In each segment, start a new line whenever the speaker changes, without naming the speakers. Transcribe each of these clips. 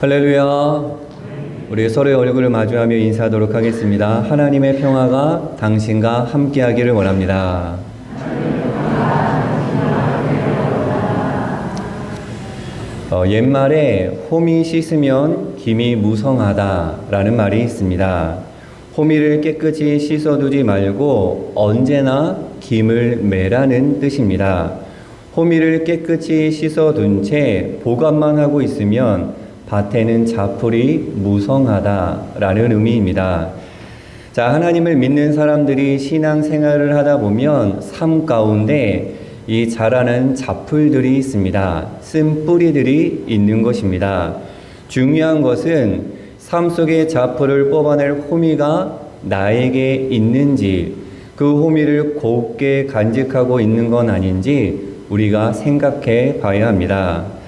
할렐루야. 우리 서로의 얼굴을 마주하며 인사하도록 하겠습니다. 하나님의 평화가 당신과 함께하기를 원합니다. 옛말에 호미 씻으면 김이 무성하다라는 말이 있습니다. 호미를 깨끗이 씻어두지 말고 언제나 김을 매라는 뜻입니다. 호미를 깨끗이 씻어둔 채 보관만 하고 있으면 밭에는 자풀이 무성하다라는 의미입니다. 자, 하나님을 믿는 사람들이 신앙생활을 하다 보면 삶 가운데 이 자라는 자풀들이 있습니다. 쓴 뿌리들이 있는 것입니다. 중요한 것은 삶 속의 자풀을 뽑아낼 호미가 나에게 있는지, 그 호미를 곱게 간직하고 있는 건 아닌지 우리가 생각해 봐야 합니다.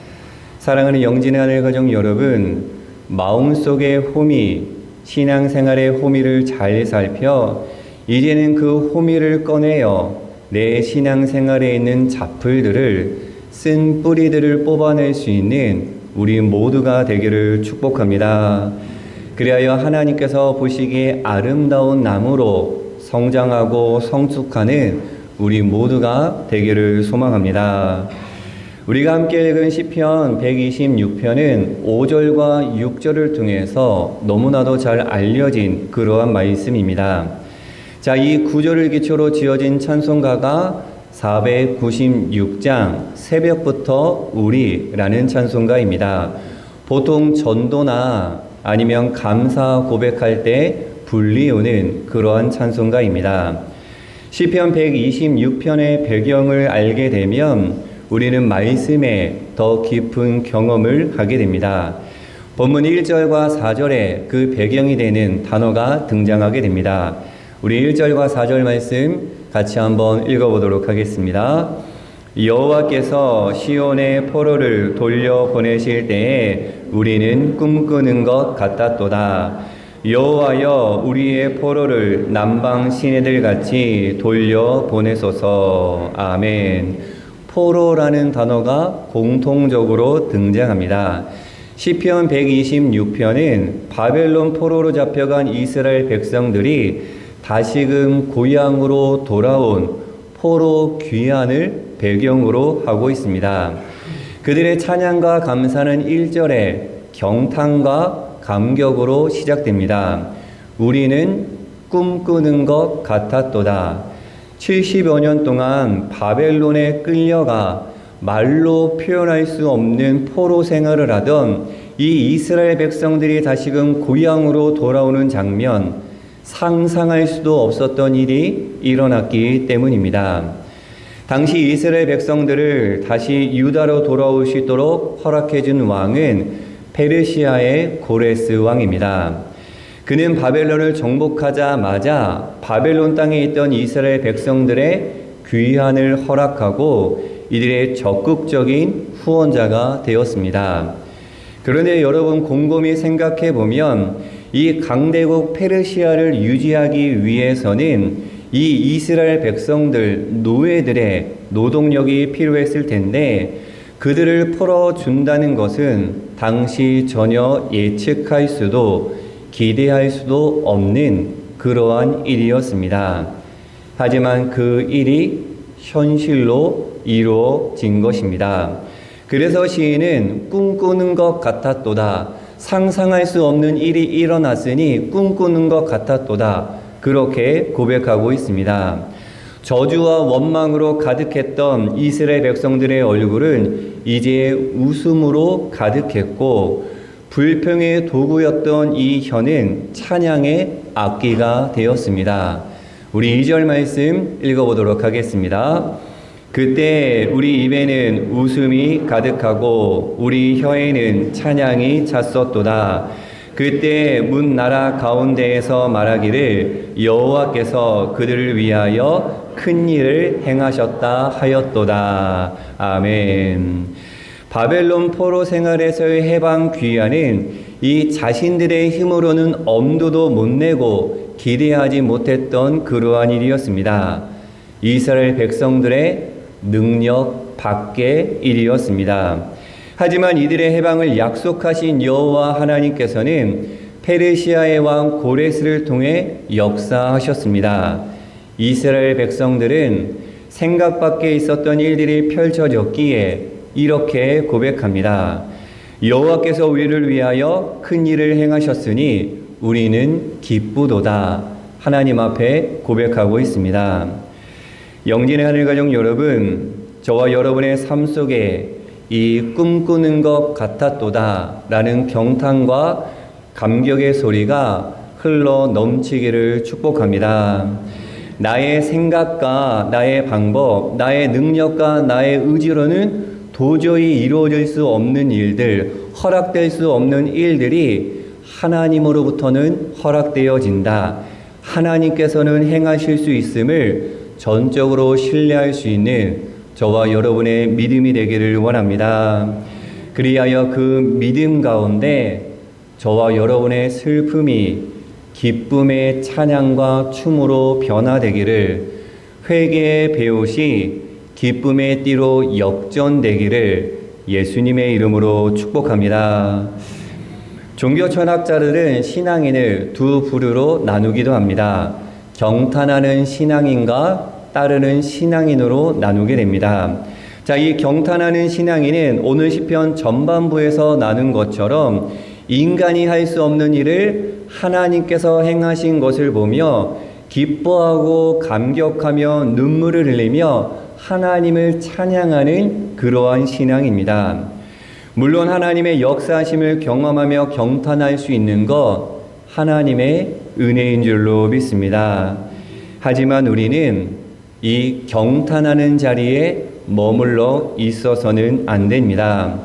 사랑하는 영진의 하늘 가족 여러분, 마음속의 호미, 신앙생활의 호미를 잘 살펴 이제는 그 호미를 꺼내어 내 신앙생활에 있는 자풀들을, 쓴 뿌리들을 뽑아낼 수 있는 우리 모두가 되기를 축복합니다. 그리하여 하나님께서 보시기에 아름다운 나무로 성장하고 성숙하는 우리 모두가 되기를 소망합니다. 우리가 함께 읽은 시편 126편은 5절과 6절을 통해서 너무나도 잘 알려진 그러한 말씀입니다. 자, 이 구절을 기초로 지어진 찬송가가 496장 새벽부터 우리라는 찬송가입니다. 보통 전도나 아니면 감사 고백할 때 불리우는 그러한 찬송가입니다. 시편 126편의 배경을 알게 되면 우리는 말씀에 더 깊은 경험을 하게 됩니다. 본문 1절과 4절에 그 배경이 되는 단어가 등장하게 됩니다. 우리 1절과 4절 말씀 같이 한번 읽어보도록 하겠습니다. 여호와께서 시온의 포로를 돌려보내실 때에 우리는 꿈꾸는 것 같았도다. 여호와여, 우리의 포로를 남방 시내들 같이 돌려보내소서. 아멘. 포로라는 단어가 공통적으로 등장합니다. 시편 126편은 바벨론 포로로 잡혀간 이스라엘 백성들이 다시금 고향으로 돌아온 포로 귀환을 배경으로 하고 있습니다. 그들의 찬양과 감사는 1절에 경탄과 감격으로 시작됩니다. 우리는 꿈꾸는 것 같았도다. 70여 년 동안 바벨론에 끌려가 말로 표현할 수 없는 포로 생활을 하던 이 이스라엘 백성들이 다시금 고향으로 돌아오는 장면, 상상할 수도 없었던 일이 일어났기 때문입니다. 당시 이스라엘 백성들을 다시 유다로 돌아올 수 있도록 허락해 준 왕은 페르시아의 고레스 왕입니다. 그는 바벨론을 정복하자마자 바벨론 땅에 있던 이스라엘 백성들의 귀환을 허락하고 이들의 적극적인 후원자가 되었습니다. 그런데 여러분, 곰곰이 생각해 보면 이 강대국 페르시아를 유지하기 위해서는 이 이스라엘 백성들, 노예들의 노동력이 필요했을 텐데 그들을 풀어준다는 것은 당시 전혀 예측할 수도 기대할 수도 없는 그러한 일이었습니다. 하지만 그 일이 현실로 이루어진 것입니다. 그래서 시인은 꿈꾸는 것 같았도다. 상상할 수 없는 일이 일어났으니 꿈꾸는 것 같았도다. 그렇게 고백하고 있습니다. 저주와 원망으로 가득했던 이스라엘 백성들의 얼굴은 이제 웃음으로 가득했고, 불평의 도구였던 이 혀는 찬양의 악기가 되었습니다. 우리 2절 말씀 읽어보도록 하겠습니다. 그때 우리 입에는 웃음이 가득하고 우리 혀에는 찬양이 찼었도다. 그때 문 나라 가운데에서 말하기를 여호와께서 그들을 위하여 큰 일을 행하셨다 하였도다. 아멘. 바벨론 포로 생활에서의 해방 귀환은 이 자신들의 힘으로는 엄두도 못 내고 기대하지 못했던 그러한 일이었습니다. 이스라엘 백성들의 능력 밖의 일이었습니다. 하지만 이들의 해방을 약속하신 여호와 하나님께서는 페르시아의 왕 고레스를 통해 역사하셨습니다. 이스라엘 백성들은 생각 밖에 있었던 일들이 펼쳐졌기에 이렇게 고백합니다. 여호와께서 우리를 위하여 큰 일을 행하셨으니 우리는 기쁘도다. 하나님 앞에 고백하고 있습니다. 영진의 하늘가족 여러분, 저와 여러분의 삶 속에 이 꿈꾸는 것 같았도다 라는 경탄과 감격의 소리가 흘러 넘치기를 축복합니다. 나의 생각과 나의 방법, 나의 능력과 나의 의지로는 도저히 이루어질 수 없는 일들, 허락될 수 없는 일들이 하나님으로부터는 허락되어진다. 하나님께서는 행하실 수 있음을 전적으로 신뢰할 수 있는 저와 여러분의 믿음이 되기를 원합니다. 그리하여 그 믿음 가운데 저와 여러분의 슬픔이 기쁨의 찬양과 춤으로 변화되기를, 회개의 배옷이 기쁨의 띠로 역전되기를 예수님의 이름으로 축복합니다. 종교 철학자들은 신앙인을 두 부류로 나누기도 합니다. 경탄하는 신앙인과 따르는 신앙인으로 나누게 됩니다. 자, 이 경탄하는 신앙인은 오늘 시편 전반부에서 나눈 것처럼 인간이 할 수 없는 일을 하나님께서 행하신 것을 보며 기뻐하고 감격하며 눈물을 흘리며 하나님을 찬양하는 그러한 신앙입니다. 물론 하나님의 역사하심을 경험하며 경탄할 수 있는 것 하나님의 은혜인 줄로 믿습니다. 하지만 우리는 이 경탄하는 자리에 머물러 있어서는 안 됩니다.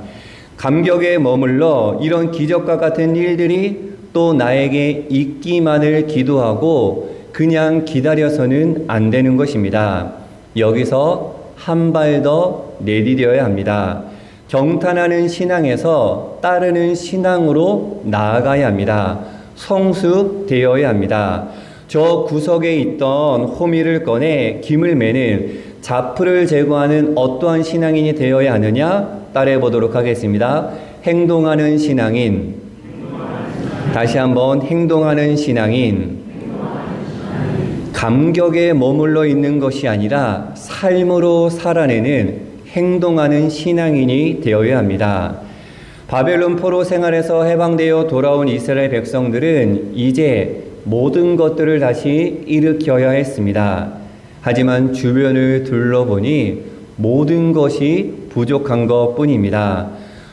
감격에 머물러 이런 기적과 같은 일들이 또 나에게 있기만을 기도하고 그냥 기다려서는 안 되는 것입니다. 여기서 한 발 더 내디뎌야 합니다. 경탄하는 신앙에서 따르는 신앙으로 나아가야 합니다. 성숙되어야 합니다. 저 구석에 있던 호미를 꺼내 김을 매는 자풀을 제거하는 어떠한 신앙인이 되어야 하느냐? 따라해 보도록 하겠습니다. 행동하는 신앙인. 다시 한번 행동하는 신앙인. 감격에 머물러 있는 것이 아니라 삶으로 살아내는 행동하는 신앙인이 되어야 합니다. 바벨론 포로 생활에서 해방되어 돌아온 이스라엘 백성들은 이제 모든 것들을 다시 일으켜야 했습니다. 하지만 주변을 둘러보니 모든 것이 부족한 것뿐입니다.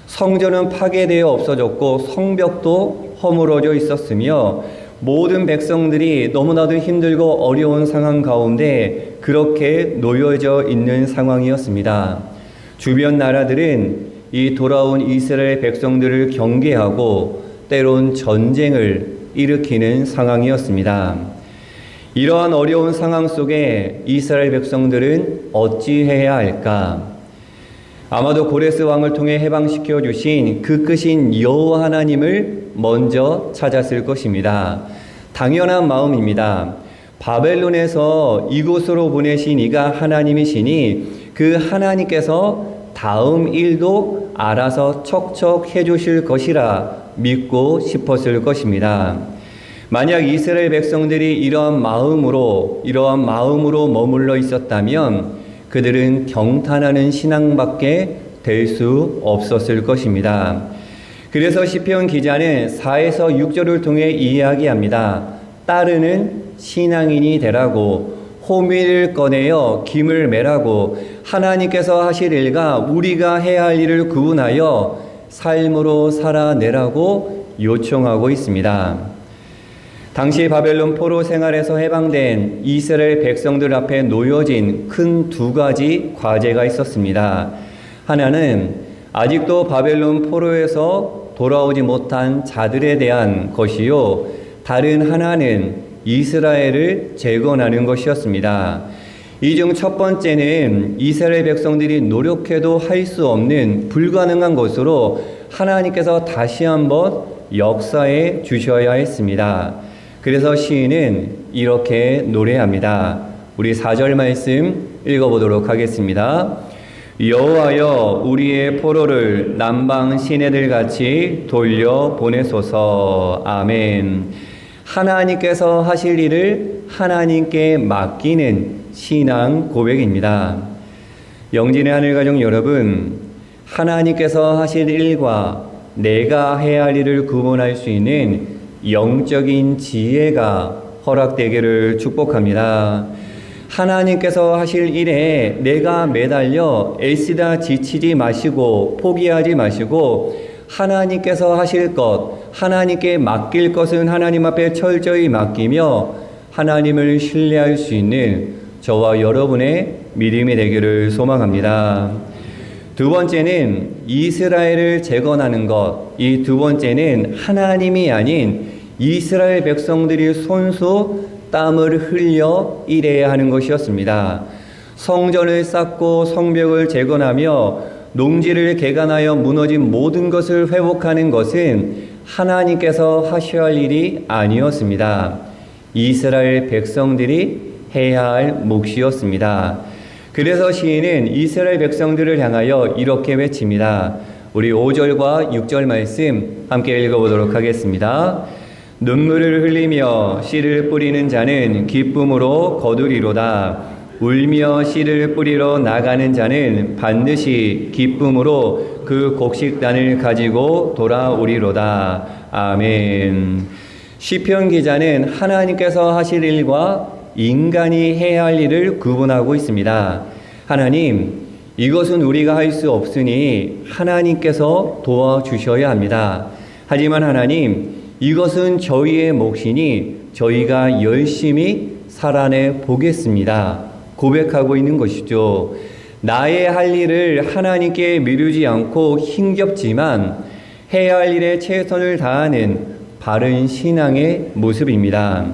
성전은 파괴되어 없어졌고 성벽도 허물어져 있었으며 모든 백성들이 너무나도 힘들고 어려운 상황 가운데 그렇게 놓여져 있는 상황이었습니다. 주변 나라들은 이 돌아온 이스라엘 백성들을 경계하고 때론 전쟁을 일으키는 상황이었습니다. 이러한 어려운 상황 속에 이스라엘 백성들은 어찌해야 할까? 아마도 고레스 왕을 통해 해방시켜 주신 그 크신 여호와 하나님을 먼저 찾았을 것입니다. 당연한 마음입니다. 바벨론에서 이곳으로 보내신 이가 하나님이시니 그 하나님께서 다음 일도 알아서 척척 해주실 것이라 믿고 싶었을 것입니다. 만약 이스라엘 백성들이 이러한 마음으로 머물러 있었다면 그들은 경탄하는 신앙밖에 될 수 없었을 것입니다. 그래서 시편 기자는 4에서 6절을 통해 이야기합니다. 따르는 신앙인이 되라고, 호미를 꺼내어 김을 매라고, 하나님께서 하실 일과 우리가 해야 할 일을 구분하여 삶으로 살아내라고 요청하고 있습니다. 당시 바벨론 포로 생활에서 해방된 이스라엘 백성들 앞에 놓여진 큰 두 가지 과제가 있었습니다. 하나는 아직도 바벨론 포로에서 돌아오지 못한 자들에 대한 것이요, 다른 하나는 이스라엘을 재건하는 것이었습니다. 이 중 첫 번째는 이스라엘 백성들이 노력해도 할 수 없는 불가능한 것으로 하나님께서 다시 한번 역사해 주셔야 했습니다. 그래서 시인은 이렇게 노래합니다. 우리 4절 말씀 읽어보도록 하겠습니다. 여호와여 우리의 포로를 남방 시내들 같이 돌려 보내소서. 아멘. 하나님께서 하실 일을 하나님께 맡기는 신앙 고백입니다. 영진의 하늘가족 여러분, 하나님께서 하실 일과 내가 해야 할 일을 구분할 수 있는 영적인 지혜가 허락되기를 축복합니다. 하나님께서 하실 일에 내가 매달려 애쓰다 지치지 마시고 포기하지 마시고 하나님께서 하실 것, 하나님께 맡길 것은 하나님 앞에 철저히 맡기며 하나님을 신뢰할 수 있는 저와 여러분의 믿음이 되기를 소망합니다. 두 번째는 이스라엘을 재건하는 것. 이 두 번째는 하나님이 아닌 이스라엘 백성들이 손수 땀을 흘려 일해야 하는 것이었습니다. 성전을 쌓고 성벽을 재건하며 농지를 개간하여 무너진 모든 것을 회복하는 것은 하나님께서 하셔야 할 일이 아니었습니다. 이스라엘 백성들이 해야 할 몫이었습니다. 그래서 시인은 이스라엘 백성들을 향하여 이렇게 외칩니다. 우리 5절과 6절 말씀 함께 읽어보도록 하겠습니다. 눈물을 흘리며 씨를 뿌리는 자는 기쁨으로 거두리로다. 울며 씨를 뿌리러 나가는 자는 반드시 기쁨으로 그 곡식단을 가지고 돌아오리로다. 아멘. 시편 기자는 하나님께서 하실 일과 인간이 해야 할 일을 구분하고 있습니다. 하나님, 이것은 우리가 할 수 없으니 하나님께서 도와주셔야 합니다. 하지만 하나님, 이것은 저희의 몫이니 저희가 열심히 살아내 보겠습니다. 고백하고 있는 것이죠. 나의 할 일을 하나님께 미루지 않고 힘겹지만 해야 할 일에 최선을 다하는 바른 신앙의 모습입니다.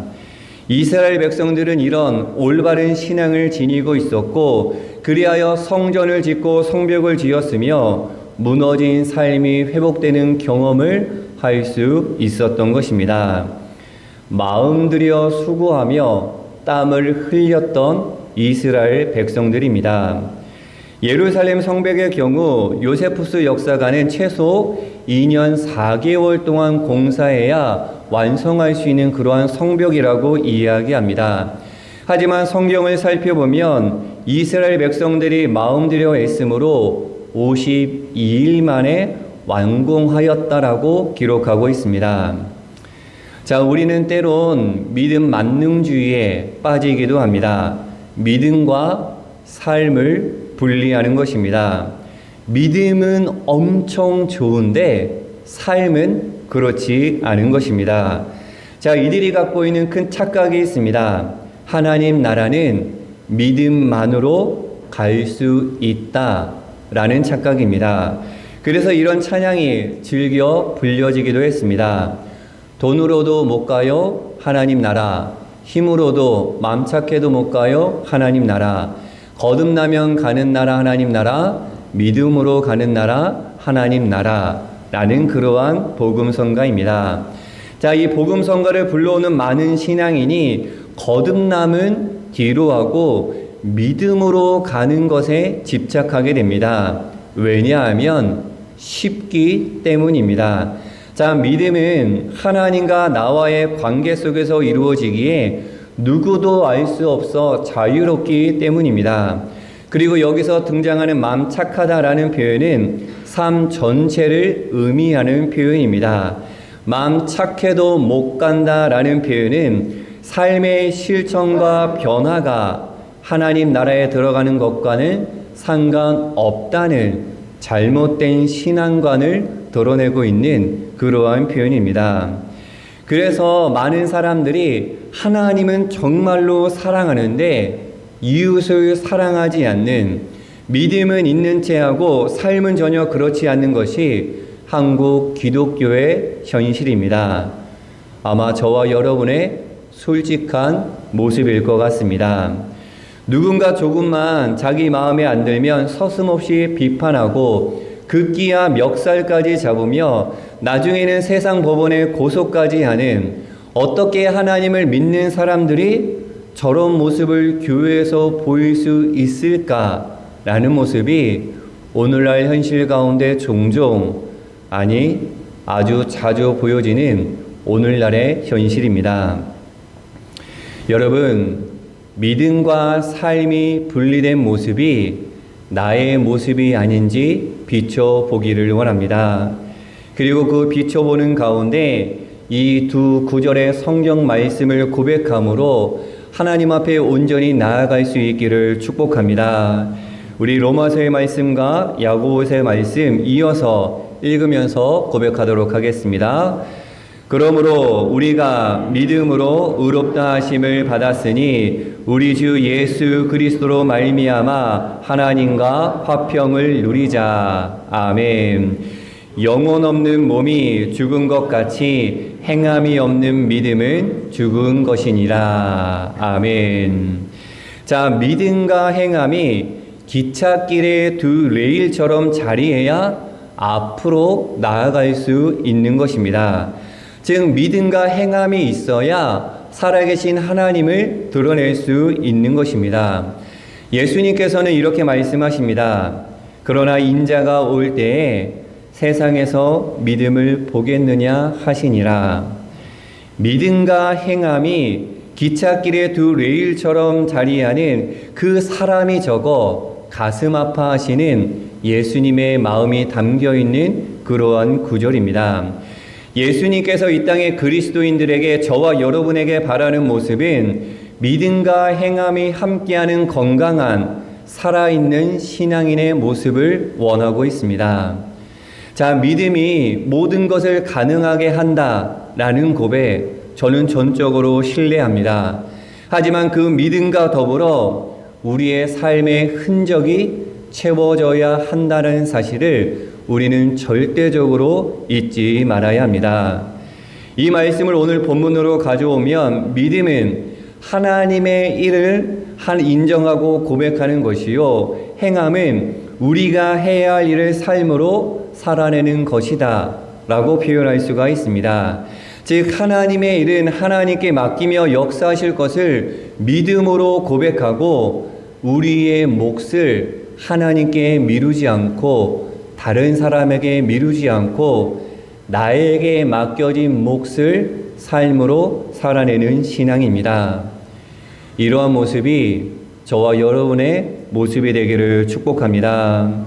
이스라엘 백성들은 이런 올바른 신앙을 지니고 있었고 그리하여 성전을 짓고 성벽을 지었으며 무너진 삶이 회복되는 경험을 할 수 있었던 것입니다. 마음 들여 수고하며 땀을 흘렸던 이스라엘 백성들입니다. 예루살렘 성벽의 경우 요세푸스 역사가는 최소 2년 4개월 동안 공사해야 완성할 수 있는 그러한 성벽이라고 이야기합니다. 하지만 성경을 살펴보면 이스라엘 백성들이 마음 들여 애씀으로 52일 만에 완공하였다라고 기록하고 있습니다. 자, 우리는 때론 믿음 만능주의에 빠지기도 합니다. 믿음과 삶을 분리하는 것입니다. 믿음은 엄청 좋은데 삶은 그렇지 않은 것입니다. 자, 이들이 갖고 있는 큰 착각이 있습니다. 하나님 나라는 믿음만으로 갈 수 있다라는 착각입니다. 그래서 이런 찬양이 즐겨 불려지기도 했습니다. 돈으로도 못 가요, 하나님 나라. 힘으로도 마음 착해도 못 가요, 하나님 나라. 거듭나면 가는 나라, 하나님 나라. 믿음으로 가는 나라, 하나님 나라. 라는 그러한 복음성가입니다. 자, 이 복음성가를 불러오는 많은 신앙인이 거듭남은 뒤로 하고 믿음으로 가는 것에 집착하게 됩니다. 왜냐하면 쉽기 때문입니다. 자, 믿음은 하나님과 나와의 관계 속에서 이루어지기에 누구도 알 수 없어 자유롭기 때문입니다. 그리고 여기서 등장하는 마음 착하다라는 표현은 삶 전체를 의미하는 표현입니다. 마음 착해도 못 간다라는 표현은 삶의 실천과 변화가 하나님 나라에 들어가는 것과는 상관없다는 잘못된 신앙관을 드러내고 있는 그러한 표현입니다. 그래서 많은 사람들이 하나님은 정말로 사랑하는데 이웃을 사랑하지 않는, 믿음은 있는 채하고 삶은 전혀 그렇지 않는 것이 한국 기독교의 현실입니다. 아마 저와 여러분의 솔직한 모습일 것 같습니다. 누군가 조금만 자기 마음에 안 들면 서슴없이 비판하고 극기야 멱살까지 잡으며 나중에는 세상 법원에 고소까지 하는, 어떻게 하나님을 믿는 사람들이 저런 모습을 교회에서 보일 수 있을까 라는 모습이 오늘날 현실 가운데 종종, 아니 아주 자주 보여지는 오늘날의 현실입니다. 여러분, 믿음과 삶이 분리된 모습이 나의 모습이 아닌지 비춰보기를 원합니다. 그리고 그 비춰보는 가운데 이 두 구절의 성경 말씀을 고백함으로 하나님 앞에 온전히 나아갈 수 있기를 축복합니다. 우리 로마서의 말씀과 야고보서의 말씀 이어서 읽으면서 고백하도록 하겠습니다. 그러므로 우리가 믿음으로 의롭다 하심을 받았으니 우리 주 예수 그리스도로 말미암아 하나님과 화평을 누리자. 아멘. 영혼 없는 몸이 죽은 것 같이 행함이 없는 믿음은 죽은 것이니라. 아멘. 자, 믿음과 행함이 기찻길의 두 레일처럼 자리해야 앞으로 나아갈 수 있는 것입니다. 즉 믿음과 행함이 있어야 살아계신 하나님을 드러낼 수 있는 것입니다. 예수님께서는 이렇게 말씀하십니다. 그러나 인자가 올 때에 세상에서 믿음을 보겠느냐 하시니라. 믿음과 행함이 기찻길의 두 레일처럼 자리하는 그 사람이 적어 가슴 아파하시는 예수님의 마음이 담겨있는 그러한 구절입니다. 예수님께서 이 땅의 그리스도인들에게, 저와 여러분에게 바라는 모습은 믿음과 행함이 함께하는 건강한 살아있는 신앙인의 모습을 원하고 있습니다. 자, 믿음이 모든 것을 가능하게 한다라는 고백, 저는 전적으로 신뢰합니다. 하지만 그 믿음과 더불어 우리의 삶의 흔적이 채워져야 한다는 사실을 우리는 절대적으로 잊지 말아야 합니다. 이 말씀을 오늘 본문으로 가져오면 믿음은 하나님의 일을 인정하고 고백하는 것이요, 행함은 우리가 해야 할 일을 삶으로 살아내는 것이다 라고 표현할 수가 있습니다. 즉 하나님의 일은 하나님께 맡기며 역사하실 것을 믿음으로 고백하고 우리의 몫을 하나님께 미루지 않고 다른 사람에게 미루지 않고 나에게 맡겨진 몫을 삶으로 살아내는 신앙입니다. 이러한 모습이 저와 여러분의 모습이 되기를 축복합니다.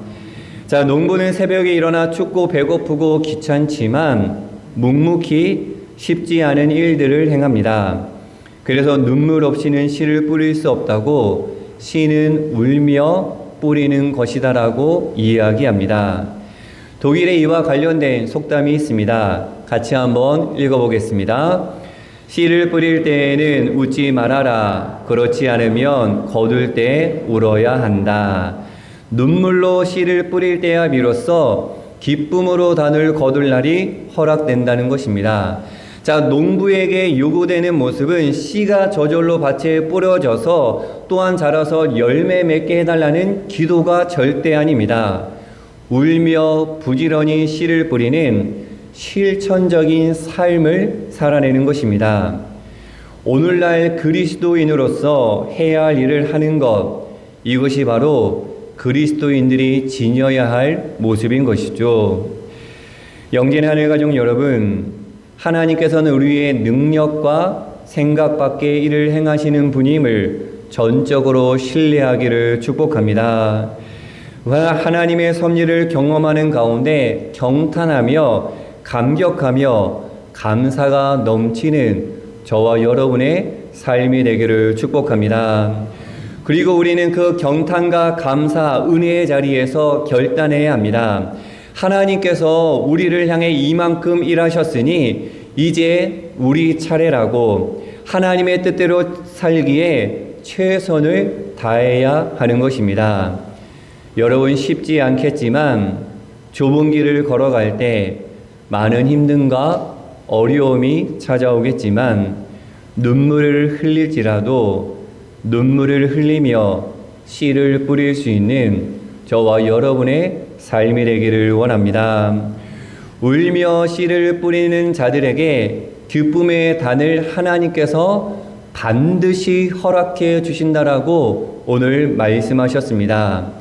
자, 농부는 새벽에 일어나 춥고 배고프고 귀찮지만 묵묵히 쉽지 않은 일들을 행합니다. 그래서 눈물 없이는 씨를 뿌릴 수 없다고 씨는 울며 뿌리는 것이다라고 이야기합니다. 독일의 이와 관련된 속담이 있습니다. 같이 한번 읽어보겠습니다. 씨를 뿌릴 때에는 웃지 말아라. 그렇지 않으면 거둘 때 울어야 한다. 눈물로 씨를 뿌릴 때야 비로소 기쁨으로 단을 거둘 날이 허락된다는 것입니다. 자, 농부에게 요구되는 모습은 씨가 저절로 밭에 뿌려져서 또한 자라서 열매 맺게 해달라는 기도가 절대 아닙니다. 울며 부지런히 씨를 뿌리는 실천적인 삶을 살아내는 것입니다. 오늘날 그리스도인으로서 해야 할 일을 하는 것, 이것이 바로 그리스도인들이 지녀야 할 모습인 것이죠. 영진 하늘가족 여러분, 하나님께서는 우리의 능력과 생각 밖의 일을 행하시는 분임을 전적으로 신뢰하기를 축복합니다. 하나님의 섭리를 경험하는 가운데 경탄하며 감격하며 감사가 넘치는 저와 여러분의 삶이 되기를 축복합니다. 그리고 우리는 그 경탄과 감사, 은혜의 자리에서 결단해야 합니다. 하나님께서 우리를 향해 이만큼 일하셨으니 이제 우리 차례라고 하나님의 뜻대로 살기에 최선을 다해야 하는 것입니다. 여러분, 쉽지 않겠지만 좁은 길을 걸어갈 때 많은 힘듦과 어려움이 찾아오겠지만 눈물을 흘릴지라도 눈물을 흘리며 씨를 뿌릴 수 있는 저와 여러분의 삶이 되기를 원합니다. 울며 씨를 뿌리는 자들에게 기쁨의 단을 하나님께서 반드시 허락해 주신다라고 오늘 말씀하셨습니다.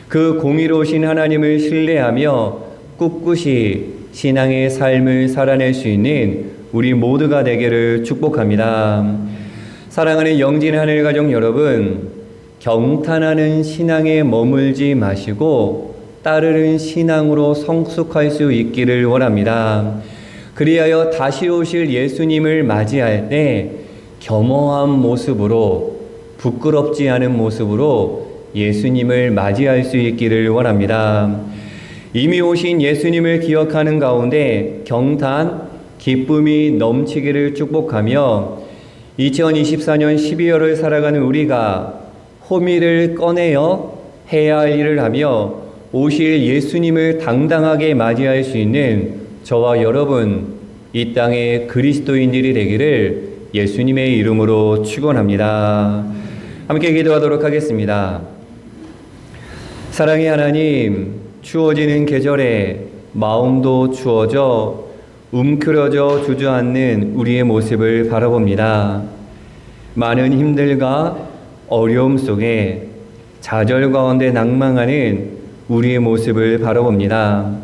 그 공의로우신 하나님을 신뢰하며 꿋꿋이 신앙의 삶을 살아낼 수 있는 우리 모두가 되기를 축복합니다. 사랑하는 영진 하늘가족 여러분, 경탄하는 신앙에 머물지 마시고 따르는 신앙으로 성숙할 수 있기를 원합니다. 그리하여 다시 오실 예수님을 맞이할 때 겸허한 모습으로, 부끄럽지 않은 모습으로 예수님을 맞이할 수 있기를 원합니다. 이미 오신 예수님을 기억하는 가운데 경탄, 기쁨이 넘치기를 축복하며 2024년 12월을 살아가는 우리가 호미를 꺼내어 해야 할 일을 하며 오실 예수님을 당당하게 맞이할 수 있는 저와 여러분, 이 땅의 그리스도인들이 되기를 예수님의 이름으로 축원합니다. 함께 기도하도록 하겠습니다. 사랑의 하나님, 추워지는 계절에 마음도 추워져 움츠러져 주저앉는 우리의 모습을 바라봅니다. 많은 힘들과 어려움 속에 좌절 가운데 낭망하는 우리의 모습을 바라봅니다.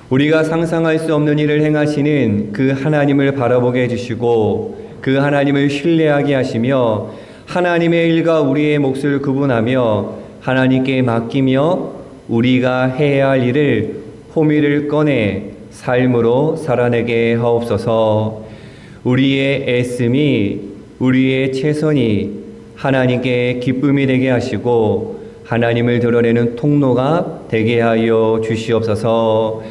우리가 상상할 수 없는 일을 행하시는 그 하나님을 바라보게 해주시고 그 하나님을 신뢰하게 하시며 하나님의 일과 우리의 몫을 구분하며 하나님께 맡기며 우리가 해야 할 일을 호미를 꺼내 삶으로 살아내게 하옵소서. 우리의 애씀이, 우리의 최선이 하나님께 기쁨이 되게 하시고 하나님을 드러내는 통로가 되게 하여 주시옵소서.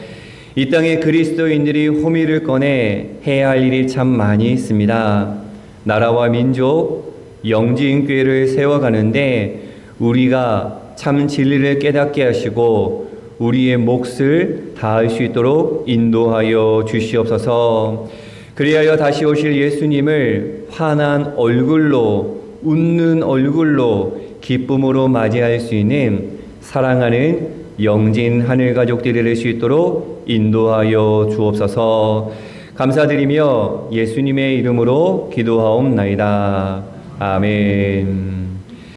이 땅의 그리스도인들이 호미를 꺼내 해야 할 일이 참 많이 있습니다. 나라와 민족, 영지인교회를 세워가는데 우리가 참 진리를 깨닫게 하시고 우리의 몫을 다할 수 있도록 인도하여 주시옵소서. 그리하여 다시 오실 예수님을 환한 얼굴로, 웃는 얼굴로 기쁨으로 맞이할 수 있는 사랑하는 영진 하늘 가족들이 될 수 있도록 인도하여 주옵소서. 감사드리며 예수님의 이름으로 기도하옵나이다. 아멘.